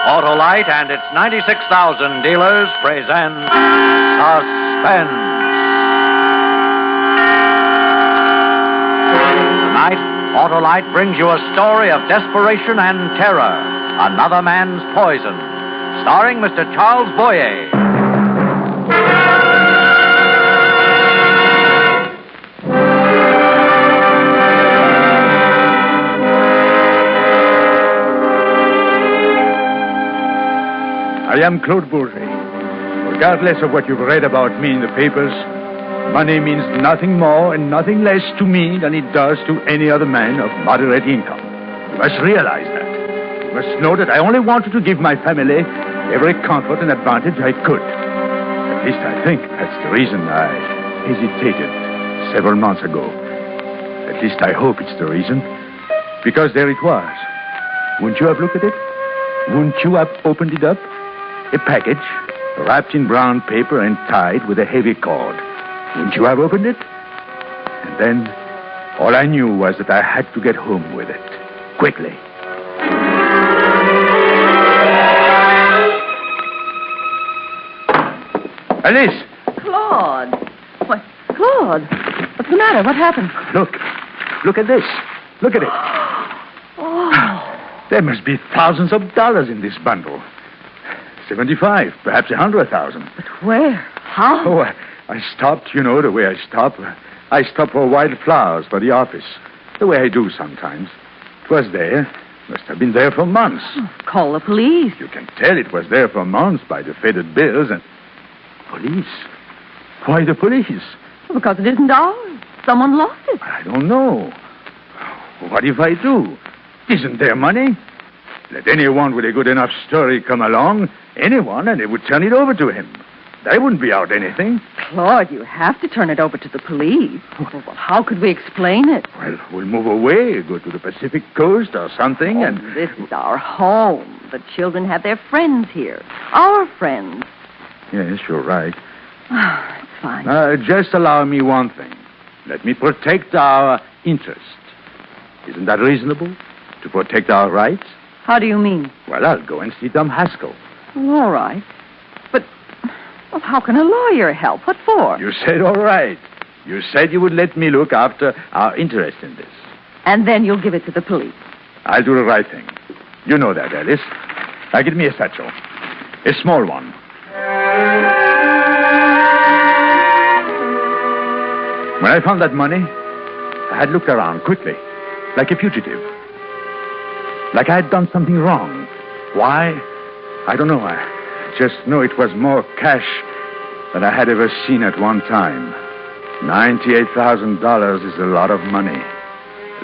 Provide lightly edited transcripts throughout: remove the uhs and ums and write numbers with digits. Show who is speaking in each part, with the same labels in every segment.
Speaker 1: Autolite and its 96,000 dealers present Suspense. Tonight, Autolite brings you a story of desperation and terror. Another Man's Poison. Starring Mr. Charles BOYER.
Speaker 2: I am Claude Bourget. Regardless of what you've read about me in the papers, money means nothing more and nothing less to me than it does to any other man of moderate income. You must realize that. You must know that I only wanted to give my family every comfort and advantage I could. At least I think that's the reason I hesitated several months ago. At least I hope it's the reason. Because there it was. Wouldn't you have looked at it? Wouldn't you have opened it up? A package, wrapped in brown paper and tied with a heavy cord. Wouldn't you have opened it? And then, all I knew was that I had to get home with it. Quickly. Alice!
Speaker 3: Claude! What? Claude? What's the matter? What happened?
Speaker 2: Look at this. Look at it.
Speaker 3: Oh.
Speaker 2: There must be thousands of dollars in this bundle. 75, perhaps 100,000.
Speaker 3: But where? How?
Speaker 2: Oh, I stopped, you know, the way I stop. I stopped for wild flowers for the office. The way I do sometimes. It was there. Must have been there for months.
Speaker 3: Call the police.
Speaker 2: You can tell it was there for months by the faded bills and... Police? Why the police?
Speaker 3: Because it isn't ours. Someone lost it.
Speaker 2: I don't know. What if I do? Isn't there money? Let anyone with a good enough story come along, anyone, and they would turn it over to him. They wouldn't be out anything.
Speaker 3: Claude, you have to turn it over to the police. Well, how could we explain it?
Speaker 2: Well, we'll move away, go to the Pacific coast or something, and...
Speaker 3: This is our home. The children have their friends here. Our friends.
Speaker 2: Yes, you're right.
Speaker 3: It's fine.
Speaker 2: Just allow me one thing. Let me protect our interest. Isn't that reasonable? To protect our rights?
Speaker 3: How do you mean?
Speaker 2: Well, I'll go and see Tom Haskell.
Speaker 3: Well, all right. But, well, how can a lawyer help? What for?
Speaker 2: You said all right. You said you would let me look after our interest in this.
Speaker 3: And then you'll give it to the police.
Speaker 2: I'll do the right thing. You know that, Alice. Now, get me a satchel. A small one. When I found that money, I had looked around quickly, like a fugitive. Like I had done something wrong. Why? I don't know. I just know it was more cash than I had ever seen at one time. $98,000 is a lot of money,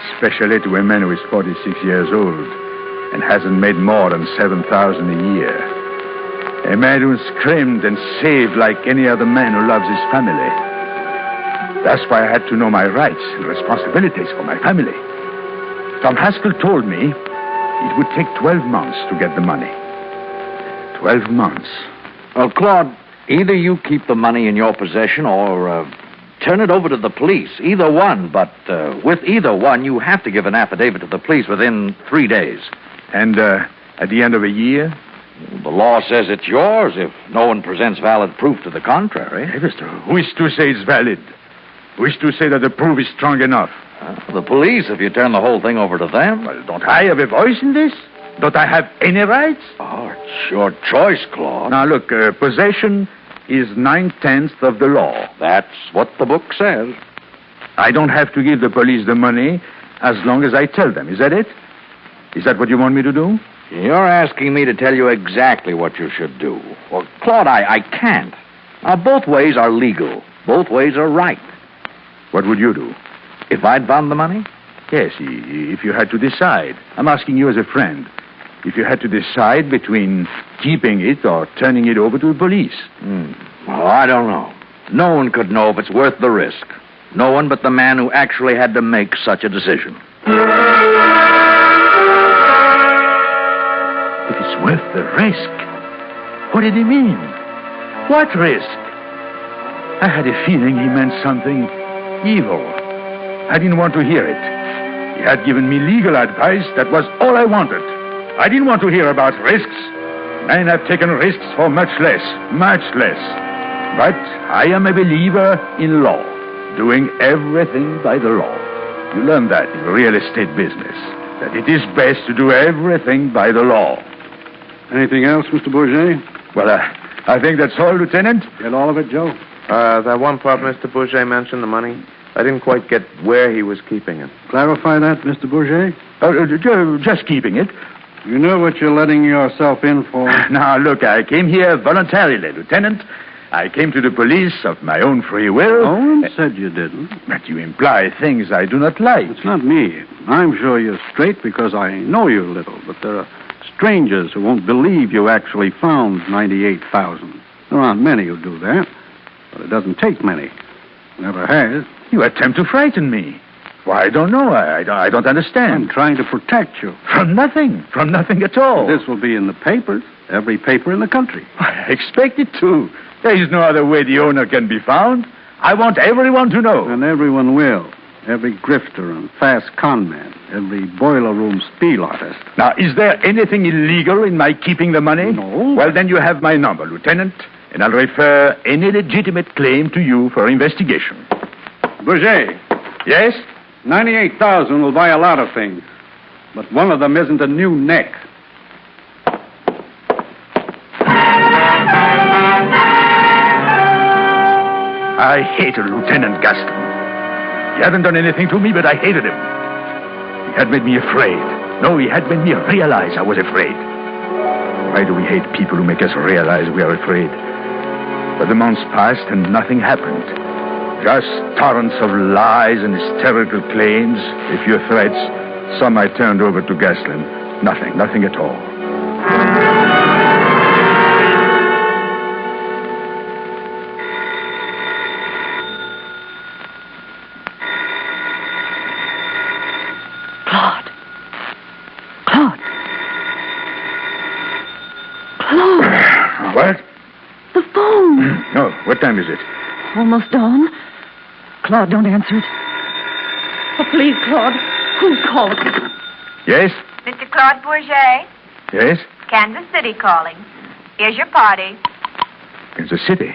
Speaker 2: especially to a man who is 46 years old and hasn't made more than $7,000 a year. A man who screamed and saved like any other man who loves his family. That's why I had to know my rights and responsibilities for my family. Tom Haskell told me it would take 12 months to get the money. 12 months.
Speaker 1: Well, Claude, either you keep the money in your possession or turn it over to the police. Either one, but with either one, you have to give an affidavit to the police within 3 days.
Speaker 2: And at the end of a year?
Speaker 1: The law says it's yours if no one presents valid proof to the contrary.
Speaker 2: Hey, mister, who is to say it's valid? Who is to say that the proof is strong enough?
Speaker 1: The police, if you turn the whole thing over to them.
Speaker 2: Well, don't I have a voice in this? Don't I have any rights?
Speaker 1: Oh, it's your choice, Claude.
Speaker 2: Now, look, possession is 9/10 of the law.
Speaker 1: That's what the book says.
Speaker 2: I don't have to give the police the money as long as I tell them. Is that it? Is that what you want me to do?
Speaker 1: You're asking me to tell you exactly what you should do. Well, Claude, I can't. Now, both ways are legal. Both ways are right.
Speaker 2: What would you do?
Speaker 1: If I'd found the money?
Speaker 2: Yes, if you had to decide. I'm asking you as a friend. If you had to decide between keeping it or turning it over to the police.
Speaker 1: Well, I don't know. No one could know if it's worth the risk. No one but the man who actually had to make such a decision.
Speaker 2: If it's worth the risk? What did he mean? What risk? I had a feeling he meant something evil. I didn't want to hear it. He had given me legal advice. That was all I wanted. I didn't want to hear about risks. Men have taken risks for much less, much less. But I am a believer in law, doing everything by the law. You learn that in the real estate business, that it is best to do everything by the law.
Speaker 4: Anything else, Mr. Bourget?
Speaker 2: Well, I think that's all, Lieutenant.
Speaker 4: Get all of it, Joe?
Speaker 5: That one part Mr. Bourget mentioned, the money, I didn't quite get where he was keeping it.
Speaker 4: Clarify that, Mr. Bourget?
Speaker 2: Just keeping it.
Speaker 4: You know what you're letting yourself in for?
Speaker 2: Now, look, I came here voluntarily, Lieutenant. I came to the police of my own free will.
Speaker 4: No one said you didn't.
Speaker 2: But you imply things I do not like.
Speaker 4: It's not me. I'm sure you're straight because I know you a little, but there are strangers who won't believe you actually found $98,000. There aren't many who do that, but it doesn't take many. Never has.
Speaker 2: You attempt to frighten me. Why, I don't know. I don't understand.
Speaker 4: I'm trying to protect you.
Speaker 2: From nothing at all.
Speaker 4: This will be in the papers, every paper in the country.
Speaker 2: I expect it to. There is no other way the owner can be found. I want everyone to know.
Speaker 4: And everyone will. Every grifter and fast con man. Every boiler room spiel artist.
Speaker 2: Now, is there anything illegal in my keeping the money?
Speaker 4: No.
Speaker 2: Well, then you have my number, Lieutenant, and I'll refer any legitimate claim to you for investigation.
Speaker 4: Bourget,
Speaker 2: Yes?
Speaker 4: 98,000 will buy a lot of things, but one of them isn't a new neck.
Speaker 2: I hated Lieutenant Gaston. He hadn't done anything to me, but I hated him. He had made me afraid. No, he had made me realize I was afraid. Why do we hate people who make us realize we are afraid? But the months passed and nothing happened. Just torrents of lies and hysterical claims, a few threats. Some I turned over to Gaslin. Nothing at all.
Speaker 3: Claude.
Speaker 2: What?
Speaker 3: The phone.
Speaker 2: No, what time is it?
Speaker 3: Almost dawn. Claude, don't answer it. Oh, please, Claude. Who's calling?
Speaker 2: Yes?
Speaker 6: Mr. Claude Bourget,
Speaker 2: Yes?
Speaker 6: Kansas City calling. Here's your party.
Speaker 2: Kansas City.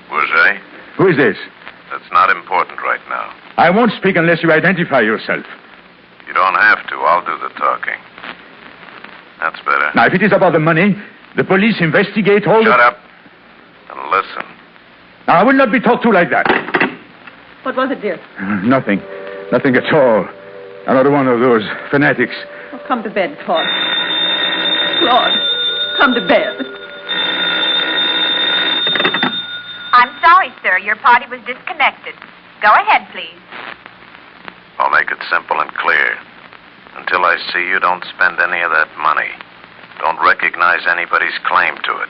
Speaker 5: Bourget,
Speaker 2: Who is this?
Speaker 5: that's not important right now.
Speaker 2: I won't speak unless you identify yourself.
Speaker 5: You don't have to. I'll do the talking. That's better.
Speaker 2: Now, if it is about the money, the police investigate all
Speaker 5: Shut up and listen.
Speaker 2: Now, I will not be talked to like that.
Speaker 3: What was it, dear?
Speaker 2: Nothing at all. I'm not one of those fanatics.
Speaker 3: Oh, come to bed, Claude. Claude, come to bed.
Speaker 6: I'm sorry, sir. Your party was disconnected. Go ahead, please.
Speaker 5: I'll make it simple and clear. Until I see you, don't spend any of that money. Don't recognize anybody's claim to it.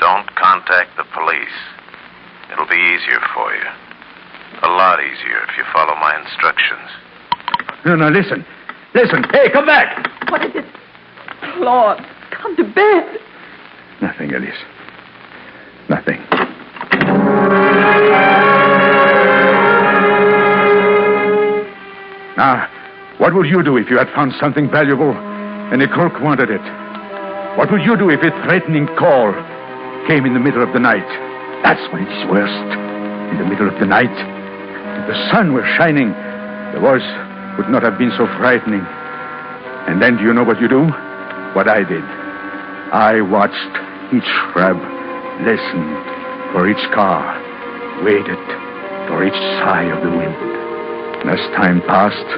Speaker 5: Don't contact the police. It'll be easier for you. A lot easier if you follow my instructions.
Speaker 2: No, listen. Hey, come back.
Speaker 3: What is it? Claude, come to bed.
Speaker 2: Nothing, Elise. Nothing. Now, what would you do if you had found something valuable and a crook wanted it? What would you do if a threatening call came in the middle of the night? That's when it's worst. In the middle of the night. If the sun were shining, the voice would not have been so frightening. And then do you know what you do? What I did. I watched each shrub, listened for each car, waited for each sigh of the wind. And as time passed,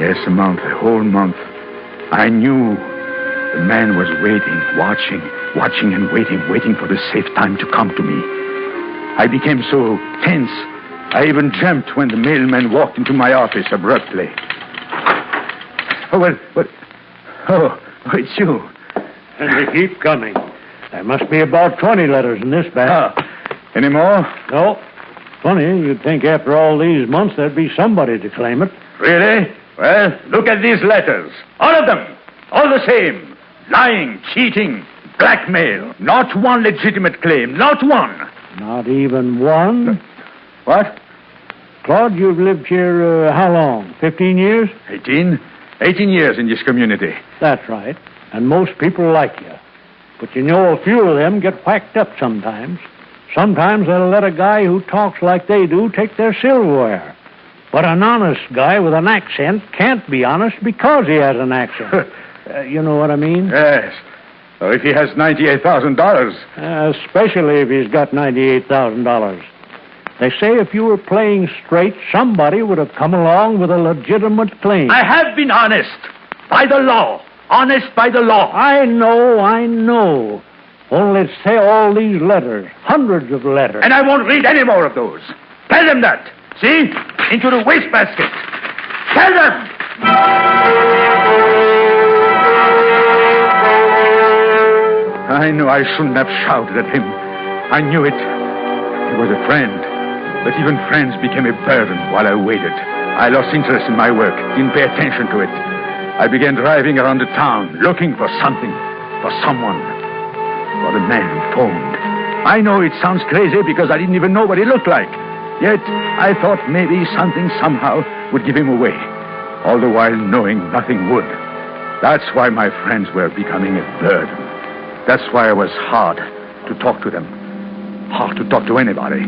Speaker 2: yes, a month, a whole month, I knew the man was waiting, watching and waiting for the safe time to come to me. I became so tense, I even jumped when the mailman walked into my office abruptly. It's you.
Speaker 7: And they keep coming. There must be about 20 letters in this bag.
Speaker 2: Any more?
Speaker 7: No. Funny, you'd think after all these months there'd be somebody to claim it.
Speaker 2: Really? Well, look at these letters. All of them. All the same. Lying, cheating, blackmail. Not one legitimate claim. Not one.
Speaker 7: Not even one?
Speaker 2: What?
Speaker 7: Claude, you've lived here how long? 15 years?
Speaker 2: 18 years in this community.
Speaker 7: That's right. And most people like you. But you know, a few of them get whacked up sometimes. Sometimes they'll let a guy who talks like they do take their silverware. But an honest guy with an accent can't be honest because he has an accent. You know what I mean?
Speaker 2: Yes. So if he has $98,000.
Speaker 7: Especially if he's got $98,000. They say if you were playing straight, somebody would have come along with a legitimate claim.
Speaker 2: I have been honest. By the law. Honest by the law.
Speaker 7: I know. Only say all these letters. Hundreds of letters.
Speaker 2: And I won't read any more of those. Tell them that. See? Into the wastebasket. Tell them! I knew I shouldn't have shouted at him. I knew it. He was a friend. But even friends became a burden while I waited. I lost interest in my work, didn't pay attention to it. I began driving around the town, looking for something, for someone, for the man who phoned. I know it sounds crazy because I didn't even know what he looked like. Yet I thought maybe something somehow would give him away, all the while knowing nothing would. That's why my friends were becoming a burden. That's why it was hard to talk to them. Hard to talk to anybody.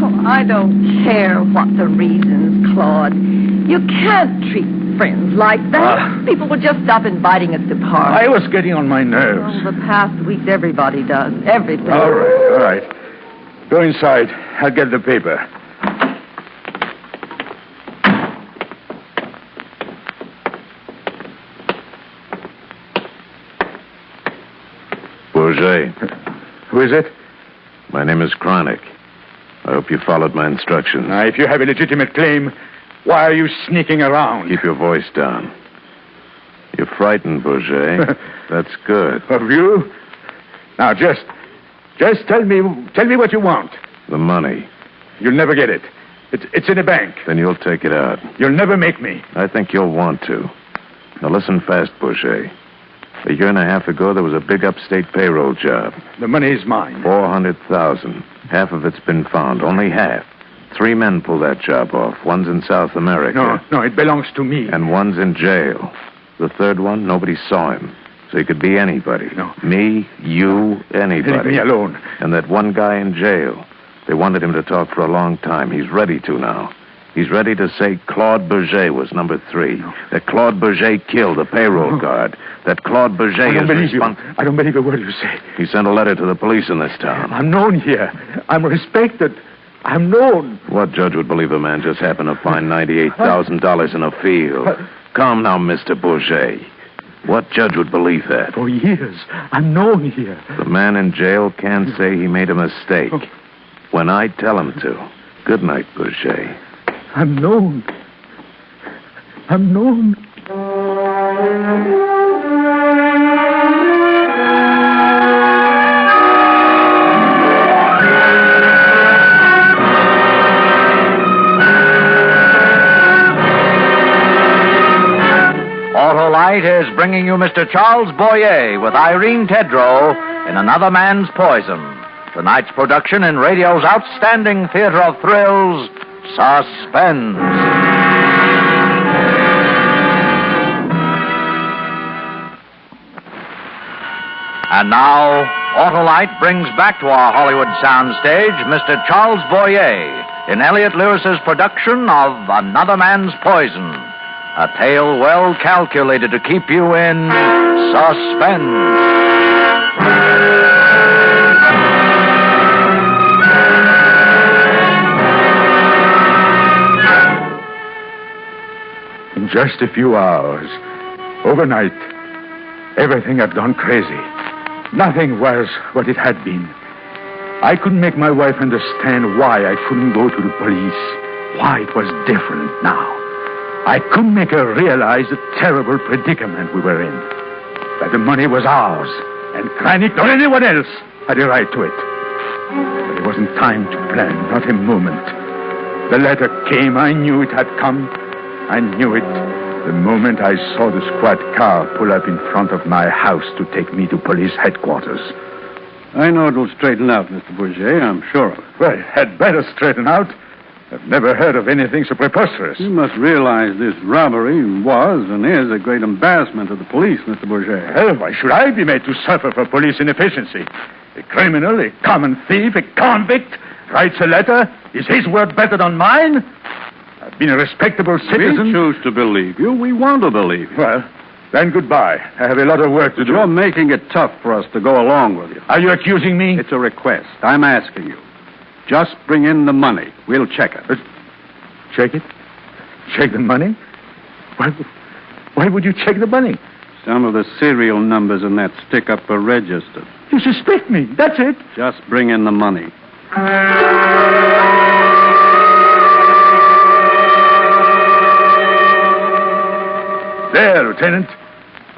Speaker 3: Oh, I don't care what the reasons, Claude. You can't treat friends like that. People will just stop inviting us to parties.
Speaker 2: I was getting on my nerves.
Speaker 3: Well, the past weeks, everybody does. Everything.
Speaker 2: All right. Go inside. I'll get the paper.
Speaker 5: Bourget.
Speaker 2: Who is it?
Speaker 5: My name is Chronic. I hope you followed my instructions.
Speaker 2: Now, if you have a legitimate claim, why are you sneaking around?
Speaker 5: Keep your voice down. You're frightened, Bourget. That's good.
Speaker 2: Of you? Now, just tell me what you want.
Speaker 5: The money.
Speaker 2: You'll never get it. It's in a bank.
Speaker 5: Then you'll take it out.
Speaker 2: You'll never make me.
Speaker 5: I think you'll want to. Now listen fast, Bourget. A year and a half ago, there was a big upstate payroll job.
Speaker 2: The money is mine.
Speaker 5: 400,000. Half of it's been found. Only half. 3 men pulled that job off. One's in South America.
Speaker 2: No, it belongs to me.
Speaker 5: And one's in jail. The third one, nobody saw him. So he could be anybody.
Speaker 2: No.
Speaker 5: Me, you, anybody.
Speaker 2: Leave me alone.
Speaker 5: And that one guy in jail. They wanted him to talk for a long time. He's ready to now. He's ready to say Claude Bourget was number 3. No. That Claude Bourget killed the payroll guard. That Claude Bourget is responsible.
Speaker 2: I don't believe a word you say.
Speaker 5: He sent a letter to the police in this town.
Speaker 2: I'm known here. I'm respected. I'm known.
Speaker 5: What judge would believe a man just happened to find $98,000 in a field? Come now, Mr. Bourget. What judge would believe that?
Speaker 2: For years, I'm known here.
Speaker 5: The man in jail can't say he made a mistake. When I tell him to. Good night, Bourget.
Speaker 2: I'm known. I'm known.
Speaker 1: Autolite is bringing you Mr. Charles Boyer with Irene Tedrow in Another Man's Poison. Tonight's production in radio's outstanding theater of thrills, Suspense. And now, Autolite brings back to our Hollywood soundstage Mr. Charles Boyer in Elliot Lewis's production of Another Man's Poison, a tale well calculated to keep you in suspense.
Speaker 2: In just a few hours, overnight, everything had gone crazy. Nothing was what it had been. I couldn't make my wife understand why I couldn't go to the police, why it was different now. I couldn't make her realize the terrible predicament we were in, that the money was ours, and Kreinik, nor anyone else, had a right to it. But it wasn't time to plan, not a moment. The letter came. I knew it had come. I knew it the moment I saw the squad car pull up in front of my house to take me to police headquarters.
Speaker 4: I know it'll straighten out, Mr. Bourget. I'm sure of it.
Speaker 2: Well, it had better straighten out. I've never heard of anything so preposterous.
Speaker 4: You must realize this robbery was and is a great embarrassment to the police, Mr. Bourget.
Speaker 2: Well, why should I be made to suffer for police inefficiency? A criminal, a common thief, a convict writes a letter. Is his word better than mine? I've been a respectable citizen.
Speaker 4: We choose to believe you. We want to believe you.
Speaker 2: Well, then goodbye. I have a lot of work to do.
Speaker 4: You're making it tough for us to go along with you.
Speaker 2: Are you accusing me?
Speaker 4: It's a request. I'm asking you. Just bring in the money. We'll check it.
Speaker 2: Check it? Check the money? Why would you check the money?
Speaker 4: Some of the serial numbers in that stick-up are registered.
Speaker 2: You suspect me. That's it.
Speaker 4: Just bring in the money.
Speaker 2: There, Lieutenant.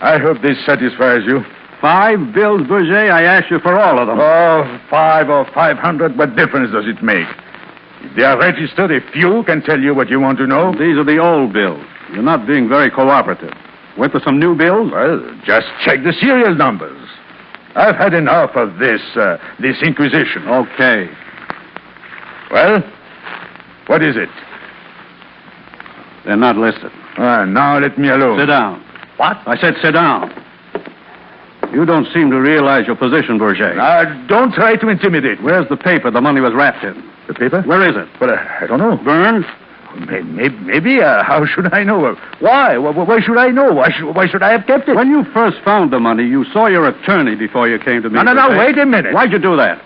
Speaker 2: I hope this satisfies you.
Speaker 4: 5 bills, Bourget. I asked you for all of them.
Speaker 2: Oh, 5 or 500, what difference does it make? If they are registered, a few can tell you what you want to know.
Speaker 4: These are the old bills. You're not being very cooperative. Went for some new bills?
Speaker 2: Well, just check the serial numbers. I've had enough of this inquisition.
Speaker 4: Okay.
Speaker 2: Well, what is it?
Speaker 4: They're not listed.
Speaker 2: Now let me alone.
Speaker 4: Sit down.
Speaker 2: What?
Speaker 4: I said sit down. You don't seem to realize your position, Bourget.
Speaker 2: Don't try to intimidate me.
Speaker 4: Where's the paper the money was wrapped in?
Speaker 2: The paper?
Speaker 4: Where is it?
Speaker 2: Well, I don't know.
Speaker 4: Burned?
Speaker 2: Maybe. How should I know? Why? Why should I know? Why should I have kept it?
Speaker 4: When you first found the money, you saw your attorney before you came to me.
Speaker 2: No, wait a minute.
Speaker 4: Why'd you do that?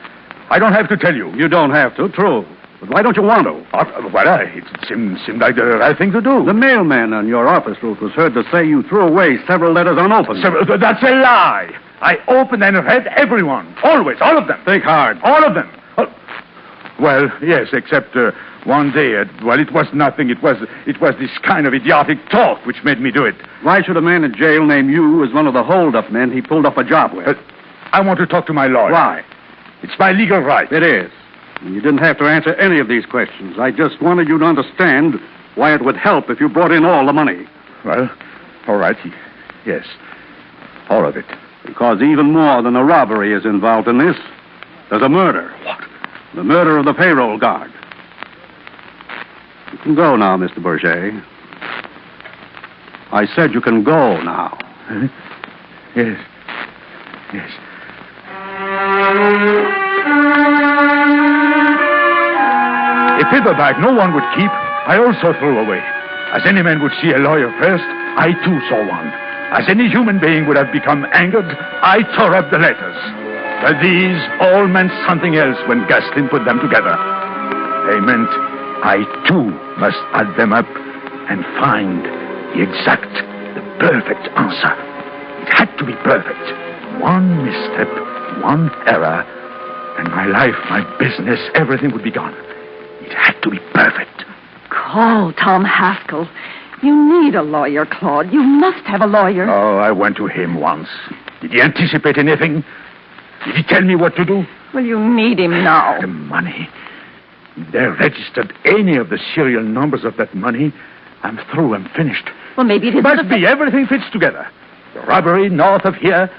Speaker 2: I don't have to tell you.
Speaker 4: You don't have to, true. But why don't you want to?
Speaker 2: It seemed like the right thing to do.
Speaker 4: The mailman on your office route was heard to say you threw away several letters unopened.
Speaker 2: That's a lie. I opened and read everyone. Always, all of them.
Speaker 4: Think hard.
Speaker 2: All of them. Well, yes, except one day. It was nothing. It was this kind of idiotic talk which made me do it.
Speaker 4: Why should a man in jail name you as one of the hold-up men he pulled off a job with?
Speaker 2: I want to talk to my lawyer.
Speaker 4: Why?
Speaker 2: It's my legal right.
Speaker 4: It is. And you didn't have to answer any of these questions. I just wanted you to understand why it would help if you brought in all the money.
Speaker 2: Well, all right. Yes, all of it.
Speaker 4: Because even more than a robbery is involved in this. There's a murder.
Speaker 2: What?
Speaker 4: The murder of the payroll guard. You can go now, Mr. Bourget. I said you can go now.
Speaker 2: Huh? Yes. Yes. A paper bag no one would keep, I also threw away. As any man would see a lawyer first, I too saw one. As any human being would have become angered, I tore up the letters. But these all meant something else when Gaston put them together. They meant I too must add them up and find the exact, the perfect answer. It had to be perfect. One misstep, one error, and my life, my business, everything would be gone. It had to be perfect.
Speaker 3: Call Tom Haskell. You need a lawyer, Claude. You must have a lawyer.
Speaker 2: Oh, I went to him once. Did he anticipate anything? Did he tell me what to do?
Speaker 3: Well, you need him now.
Speaker 2: The money. If they registered any of the serial numbers of that money, I'm through. I'm finished.
Speaker 3: Well, maybe it
Speaker 2: It must be. Everything fits together. The robbery north of here,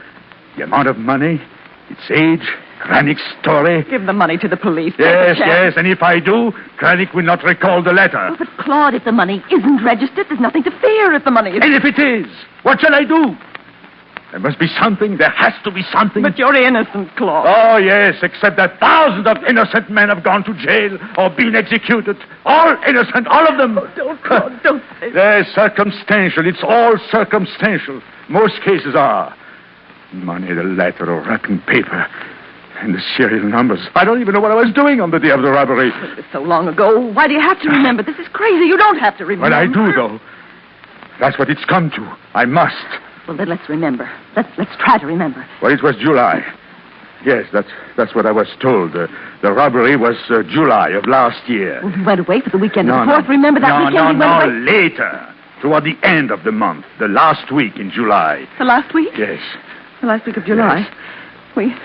Speaker 2: the amount of money, its age, Kranik's story.
Speaker 3: Give the money to the police.
Speaker 2: Yes, and if I do, Kranik will not recall the letter.
Speaker 3: Oh, but, Claude, if the money isn't registered, there's nothing to fear if the money is...
Speaker 2: And if it is, what shall I do? There must be something. There has to be something.
Speaker 3: But you're innocent, Claude.
Speaker 2: Oh, yes, except that thousands of innocent men have gone to jail or been executed. All innocent, all of them.
Speaker 3: Oh, don't, Claude, don't say that.
Speaker 2: They're circumstantial. It's all circumstantial. Most cases are. Money, the letter, or wrapping paper, and the serial numbers. I don't even know what I was doing on the day of the robbery.
Speaker 3: It was so long ago. Why do you have to remember? This is crazy. You don't have to remember.
Speaker 2: But I do, though. That's what it's come to. I must.
Speaker 3: Well, then let's remember. Let's try to remember.
Speaker 2: Well, it was July. Yes, that's what I was told. The robbery was July of last year.
Speaker 3: Well, he went away for the weekend of the 4th. Remember that weekend he went away?
Speaker 2: Later. Toward the end of the month. The last week in July.
Speaker 3: The last week?
Speaker 2: Yes.
Speaker 3: The last week of July.
Speaker 2: Yes.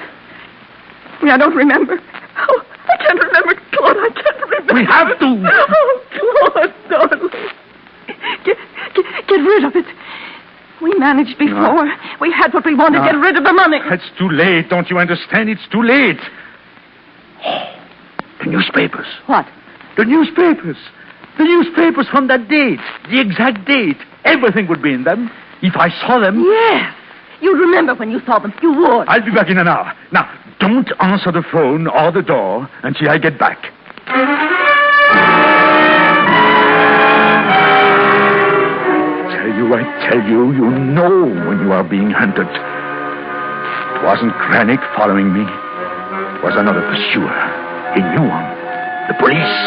Speaker 3: I don't remember. Oh, I can't remember, Claude. I can't remember.
Speaker 2: We have to.
Speaker 3: Oh, Claude, darling. Get rid of it. We managed before. No. We had what we wanted. No. Get rid of the money.
Speaker 2: It's too late. Don't you understand? It's too late. Oh, the newspapers.
Speaker 3: What?
Speaker 2: The newspapers. The newspapers from that date. The exact date. Everything would be in them. If I saw them...
Speaker 3: Yes. You'd remember when you saw them. You would.
Speaker 2: I'll be back in an hour. Now, don't answer the phone or the door until I get back. I tell you, you know when you are being hunted. It wasn't Krennic following me. It was another pursuer. A new one. The police.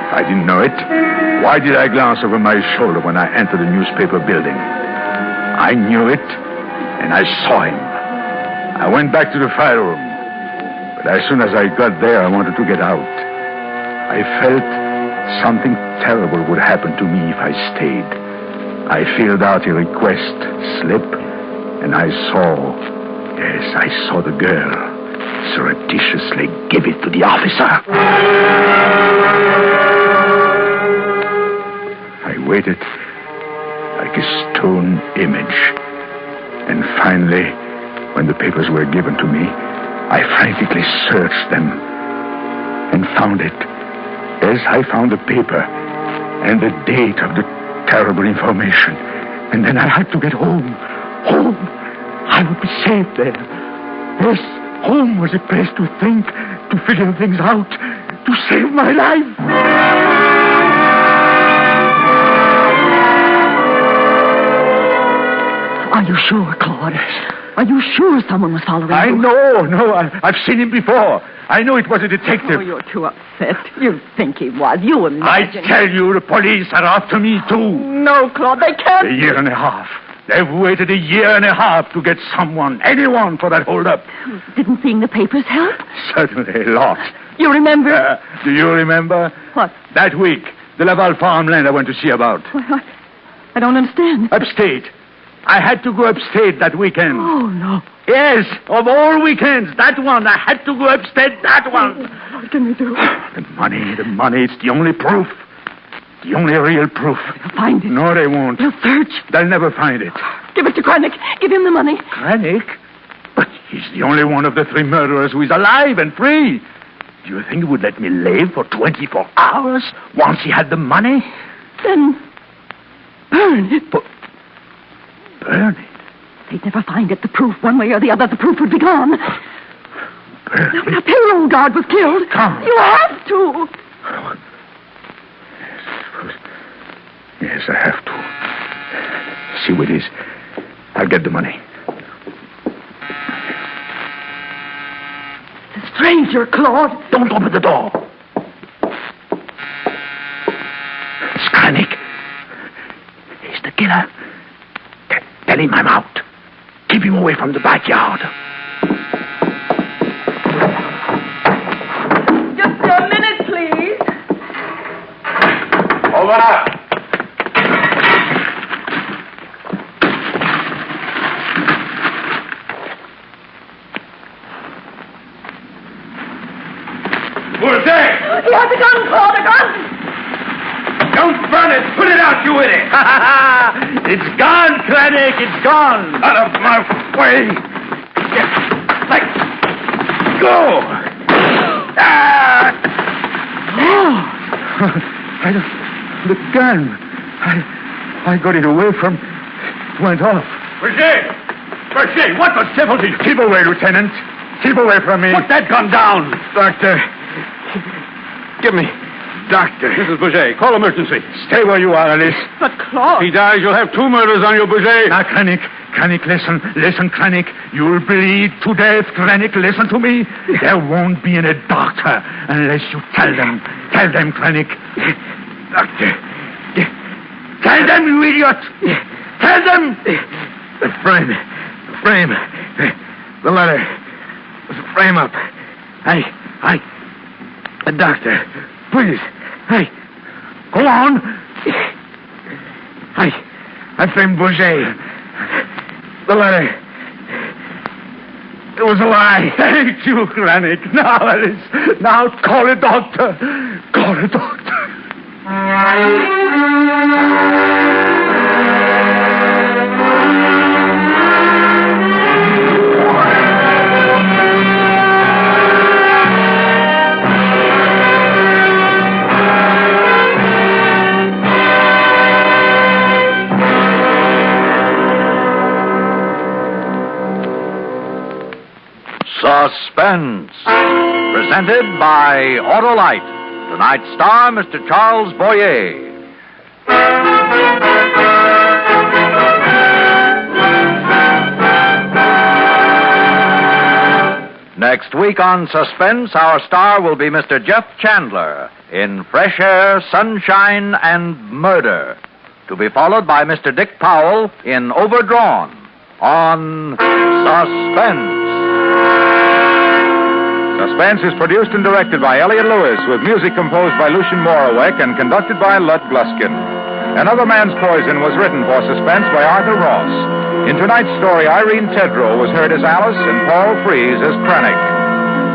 Speaker 2: If I didn't know it, why did I glance over my shoulder when I entered the newspaper building? I knew it, and I saw him. I went back to the file room. But as soon as I got there, I wanted to get out. I felt something terrible would happen to me if I stayed. I filled out a request slip, and I saw the girl surreptitiously give it to the officer. I waited like a stone image. And finally, when the papers were given to me, I frantically searched them and found it. As I found the paper and the date of the terrible information. And then I had to get home. Home. I would be safe there. Yes, home was a place to think, to figure things out, to save my life.
Speaker 3: Are you sure, Claude? Are you sure someone was following you?
Speaker 2: I've seen him before. I know it was a detective.
Speaker 3: Oh, you're too upset. You think he was. You imagine.
Speaker 2: I tell you, the police are after me, too.
Speaker 3: No, Claude, they can't.
Speaker 2: A year and a half. They've waited a year and a half to get someone, anyone, for that holdup.
Speaker 3: Didn't seeing the papers help?
Speaker 2: Certainly, a lot.
Speaker 3: You remember?
Speaker 2: Do you remember?
Speaker 3: What?
Speaker 2: That week, the Laval farmland I went to see about.
Speaker 3: Well, I don't understand.
Speaker 2: Upstate. I had to go upstate that weekend.
Speaker 3: Oh, no.
Speaker 2: Yes, of all weekends, that one. I had to go upstate, that one.
Speaker 3: What can we do?
Speaker 2: The money, it's the only proof. The only real proof.
Speaker 3: They'll find it.
Speaker 2: No, they won't.
Speaker 3: They'll search.
Speaker 2: They'll never find it.
Speaker 3: Give it to Krennic. Give him the money.
Speaker 2: Krennic? But he's the only one of the three murderers who is alive and free. Do you think he would let me live for 24 hours once he had the money?
Speaker 3: Then burn it.
Speaker 2: Burn it?
Speaker 3: They'd never find it. The proof, one way or the other, the proof would be gone.
Speaker 2: Burn it?
Speaker 3: The payroll guard was killed.
Speaker 2: Come.
Speaker 3: You have to.
Speaker 2: Yes, I have to. See what it is. I'll get the money.
Speaker 3: The stranger, Claude.
Speaker 2: Don't open the door. It's Krennic. He's the killer. Tell him I'm out. Keep him away from the backyard.
Speaker 3: Just a minute, please.
Speaker 5: Open up.
Speaker 2: Who's there?
Speaker 3: He has a gun, Claude, a gun.
Speaker 2: Don't burn it. Put it out, you idiot. It's gone, Krennic. It's gone. Out of my way. Let go. The gun. I got it away from... It went off. Brigade! What the devil did you... Keep away, Lieutenant. Keep away from me. Put that gun down. Doctor. Give me... Doctor.
Speaker 4: Mrs. Boucher, call emergency.
Speaker 2: Stay where you are, Alice.
Speaker 3: But, Claude...
Speaker 4: If he dies, you'll have 2 murders on you, Boucher.
Speaker 2: Now, Krennic, listen. Listen, Krennic. You'll bleed to death, Krennic. Listen to me. There won't be any doctor unless you tell them. Tell them, Krennic. Doctor. Tell them, you idiot. Tell them. The frame. The letter. The frame up. The doctor. Please. Go on. I framed Boucher. The letter. It was a lie. Thank you, Krennic. Now, Alice. Now, call a doctor. Call a doctor.
Speaker 1: Suspense. Presented by Autolite. Tonight's star, Mr. Charles Boyer. Next week on Suspense, our star will be Mr. Jeff Chandler in Fresh Air, Sunshine, and Murder. To be followed by Mr. Dick Powell in Overdrawn on Suspense.
Speaker 8: Suspense is produced and directed by Elliott Lewis, with music composed by Lucien Moraweck and conducted by Lud Gluskin. Another Man's Poison was written for Suspense by Arthur Ross. In tonight's story, Irene Tedrow was heard as Alice and Paul Frees as Krennic.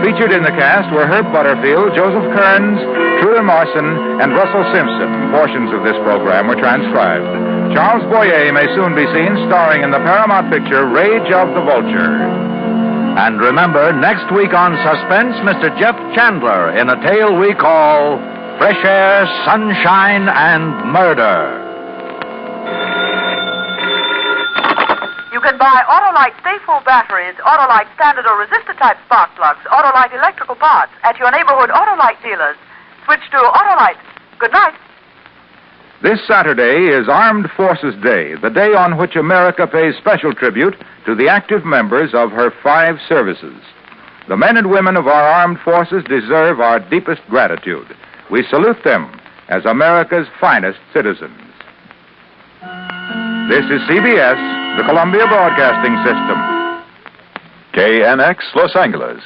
Speaker 8: Featured in the cast were Herb Butterfield, Joseph Kearns, Truder Marson, and Russell Simpson. Portions of this program were transcribed. Charles Boyer may soon be seen starring in the Paramount picture Rage of the Vulture.
Speaker 1: And remember, next week on Suspense, Mr. Jeff Chandler in a tale we call Fresh Air, Sunshine, and Murder.
Speaker 9: You can buy Autolite Stay-Full batteries, Autolite standard or resistor-type spark plugs, Autolite electrical parts at your neighborhood Autolite dealers. Switch to Autolite. Good night.
Speaker 8: This Saturday is Armed Forces Day, the day on which America pays special tribute to the active members of her 5 services. The men and women of our armed forces deserve our deepest gratitude. We salute them as America's finest citizens. This is CBS, the Columbia Broadcasting System.
Speaker 10: KNX, Los Angeles.